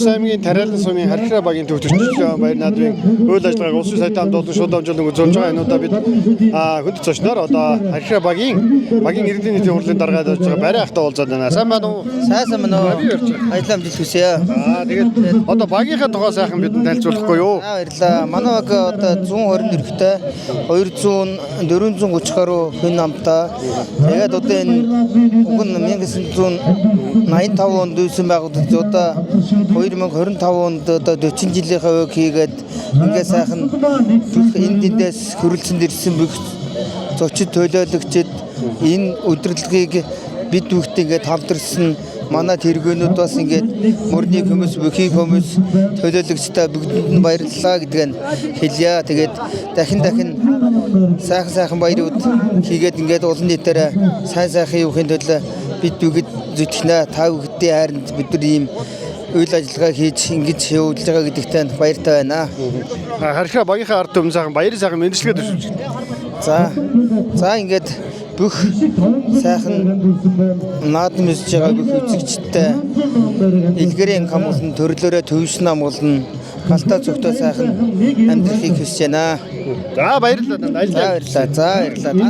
Улс аймгийн Тариалан сумын Харьхраа багийн төв төрчлөө баяр наадмын үйл ажиллагааг улсын сайдын хамт олон шууд дамжуулан үзүүлж байгаа. Энэ удаа бид хүнд зочноор одоо Харьхраа багийн иргэдийн нийтийн хурлын даргаад явж байгаа Барай ахтай уулзаад байна. Сайн байна уу? Сайн байна уу? Ажиллаа амжилт хүсье. Тэгээд одоо багийнхаа тухай сайхан бидэнд танилцуулахгүй юу? Баярлалаа. Манай баг одоо 120 нэрхтэй 430 гаруй хүн намтай. Тэгээд одоо энэ уг нь 1985 онд үүссэн байгууллагад одоо 2025 онд одоо 40 жилийнхаа өг хийгээд ингээ сайхан бүх энэ дэндээс хөрөлцөнд ирсэн бүх зочид төлөөлөгчд энэ удирдлагыг бид бүгд ингээд хамтарсан манай тэргүүнүүд бас ингээд мөрний хүмүүс бүхий хүмүүс төлөөлөгчдөө бүгдэнд нь баярлалаа гэдгээ хэлье. Тэгээд дахин сайхан баярууд хийгээд ингээд олон нийтээр сайхан юухын төлөө бид бүгд зүтгэнэ. Та бүхдийн хайранд бид нар ийм үйл ажиллагаа хийж ингэж явуулж байгаа гэдэгтээ баяртай байна. Харьхраа багийнхаа ард түмэн сайхан баярын сайхан мэндэлгээ төшүүлж байна. За ингээд бүх сайхан наадам хийж байгаа бүх үзэгчдтэй илгэрийн хамгаалсан төрлөөрөө төвшин амгалан галтаа зөвхөн сайхан амьдрахыг хүсэж байна. За баярлалаа. За баярлалаа.